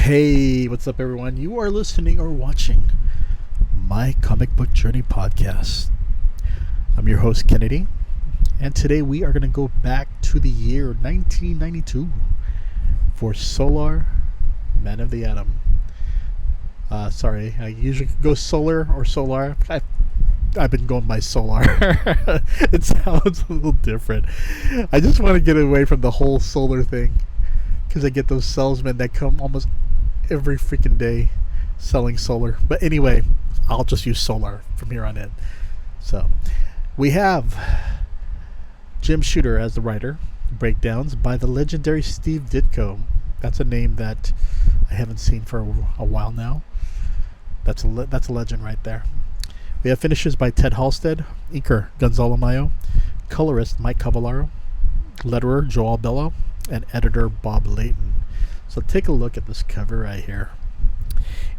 Hey, what's up, everyone? You are listening or watching my Comic Book Journey podcast. I'm your host, Kennedy, and today we are going to go back to the year 1992 for Solar, Man of the Atom. Sorry, I usually go Solar or Solar. I've been going by Solar. It sounds a little different. I just want to get away from the whole solar thing, because I get those salesmen that come almost every freaking day selling solar. But anyway, I'll just use Solar from here on in. So we have Jim Shooter as the writer, breakdowns by the legendary Steve Ditko. That's a name that I haven't seen for a while now. That's a legend right there. We have finishes by Ted Halstead, inker Gonzalo Mayo, colorist Mike Cavallaro, letterer Joel Bello, and editor Bob Layton. So take a look at this cover right here,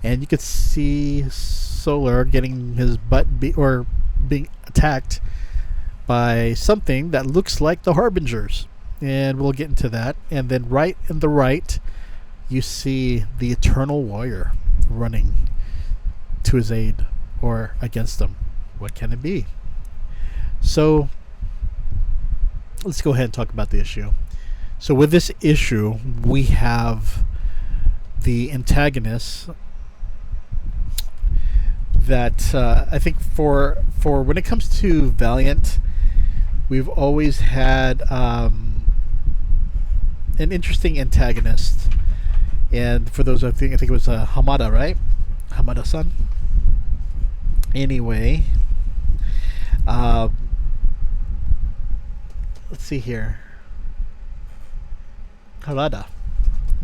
and you can see Solar getting his butt being attacked by something that looks like the Harbingers, and we'll get into that. And then right in the right, you see the Eternal Warrior running to his aid or against him. What can it be? So let's go ahead and talk about the issue. So with this issue, we have the antagonist that I think for when it comes to Valiant, we've always had an interesting antagonist. And for those, I think it was Hamada, right? Hamada-san. Anyway, let's see here. Harada.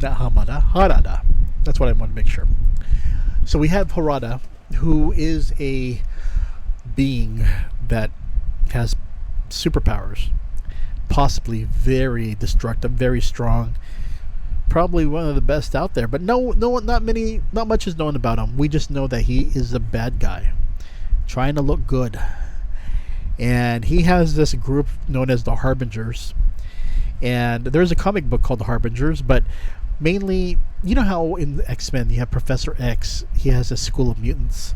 Not Hamada. Harada. That's what I want to make sure. So we have Harada, who is a being that has superpowers. Possibly very destructive, very strong. Probably one of the best out there. But not much is known about him. We just know that he is a bad guy, trying to look good. And he has this group known as the Harbingers. And there's a comic book called The Harbingers, but mainly, you know how in X-Men you have Professor X. He has a school of mutants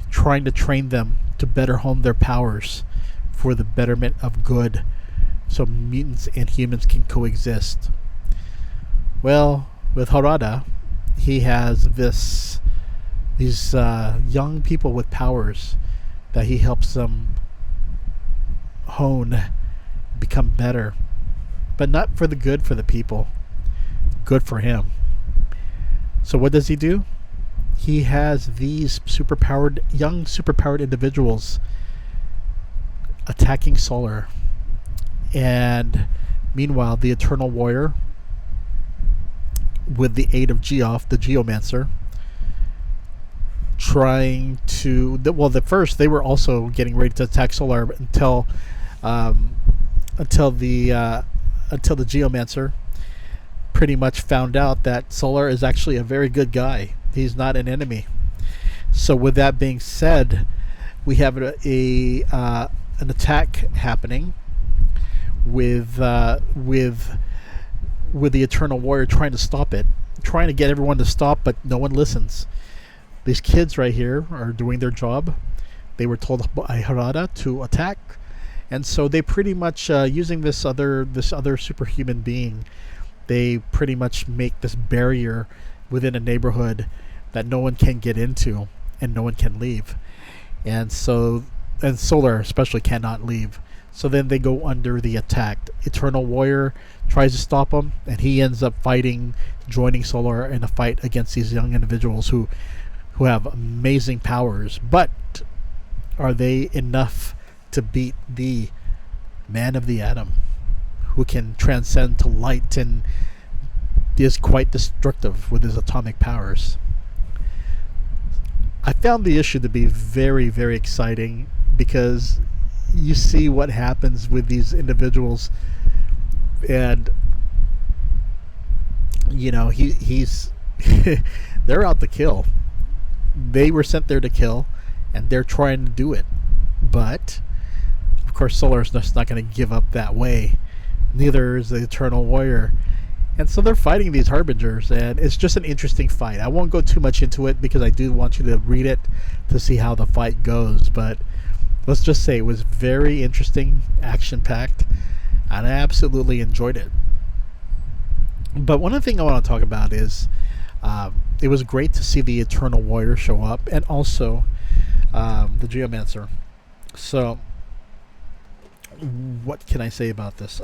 trying to train them to better hone their powers for the betterment of good, so mutants and humans can coexist. Well, with Harada, he has these young people with powers that he helps them hone, become better. But not for the good for the people. Good for him. So what does he do? He has these young superpowered individuals attacking Solar. And meanwhile, the Eternal Warrior, with the aid of Geoff, the Geomancer, trying to... At first, they were also getting ready to attack Solar until the Geomancer pretty much found out that Solar is actually a very good guy. He's not an enemy. So with that being said, we have an attack happening with the Eternal Warrior trying to stop it, trying to get everyone to stop, but no one listens. These kids right here are doing their job. They were told by Harada to attack. And so they pretty much, using this other superhuman being, they pretty much make this barrier within a neighborhood that no one can get into and no one can leave. And Solar especially cannot leave. So then they go under the attack. Eternal Warrior tries to stop them, and he ends up joining Solar in a fight against these young individuals who have amazing powers. But are they enough to beat the Man of the Atom, who can transcend to light and is quite destructive with his atomic powers? I found the issue to be very, very exciting, because you see what happens with these individuals, and he's they're out to kill. They were sent there to kill, and they're trying to do it. But of course, Solar's just not going to give up that way. Neither is the Eternal Warrior. And so they're fighting these harbingers, and it's just an interesting fight. I won't go too much into it because I do want you to read it to see how the fight goes. But let's just say it was very interesting, action-packed, and I absolutely enjoyed it. But one of the things I want to talk about is it was great to see the Eternal Warrior show up, and also the Geomancer. So, what can I say about this?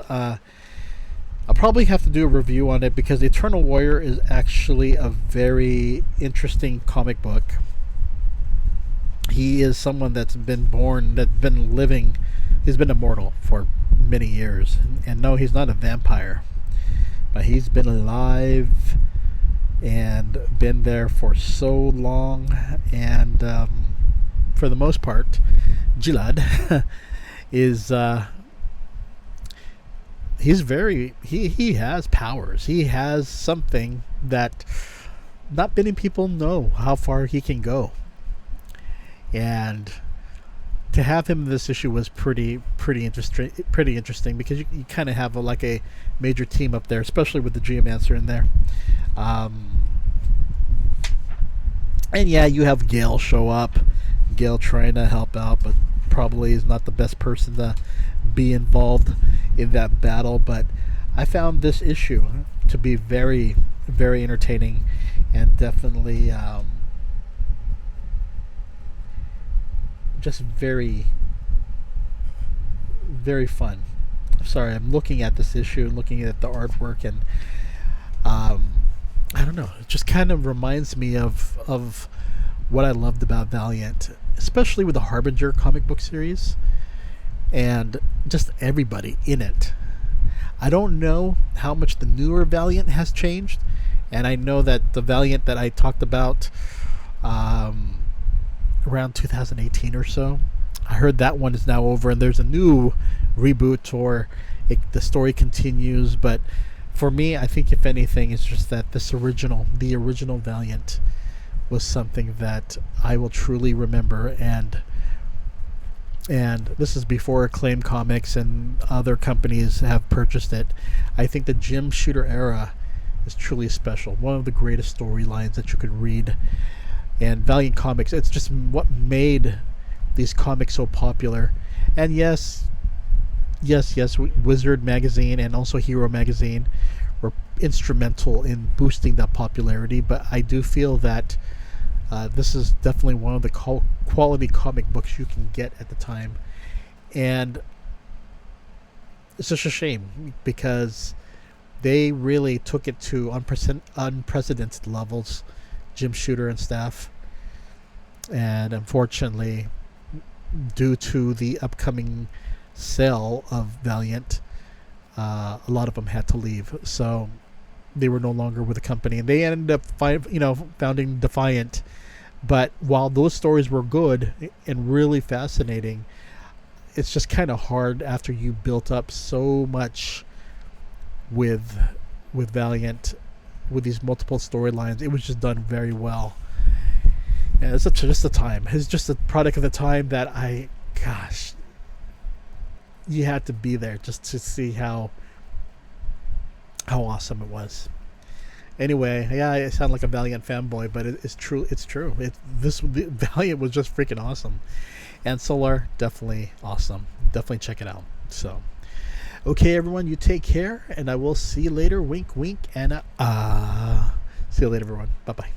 I'll probably have to do a review on it because the Eternal Warrior is actually a very interesting comic book. He is someone that's been born, that's been living, he's been immortal for many years. And no, he's not a vampire, but he's been alive and been there for so long. And for the most part, Gilad is... he has powers. He has something that not many people know how far he can go. And to have him in this issue was pretty interesting because you kind of have a major team up there, especially with the Geomancer in there. And yeah, you have Gale show up. Gale trying to help out, but probably is not the best person to be involved in that battle. But I found this issue to be very, very entertaining and definitely just very, very fun. Sorry, I'm looking at this issue and looking at the artwork, and I don't know, it just kind of reminds me of what I loved about Valiant, especially with the Harbinger comic book series and just everybody in it. I don't know how much the newer Valiant has changed, and I know that the Valiant that I talked about around 2018 or so, I heard that one is now over and there's a new reboot, or the story continues. But for me, I think if anything, it's just that the original Valiant was something that I will truly remember, and this is before Acclaim Comics and other companies have purchased it. I think the Jim Shooter era is truly special. One of the greatest storylines that you could read. And Valiant Comics, it's just what made these comics so popular. And yes, Wizard Magazine and also Hero Magazine were instrumental in boosting that popularity, but I do feel that this is definitely one of the quality comic books you can get at the time. And it's just a shame because they really took it to unprecedented levels, Jim Shooter and staff. And unfortunately, due to the upcoming sale of Valiant, a lot of them had to leave. So they were no longer with the company, and they ended up founding Defiant. But while those stories were good and really fascinating, it's just kind of hard after you built up so much with Valiant, with these multiple storylines. It was just done very well. And it's just the time. It's just a product of the time that you had to be there just to see how awesome it was. Anyway, yeah, I sound like a Valiant fanboy, but it's true. It's true. The Valiant was just freaking awesome, and Solar definitely awesome. Definitely check it out. So, okay, everyone, you take care, and I will see you later. Wink, wink, and see you later, everyone. Bye bye.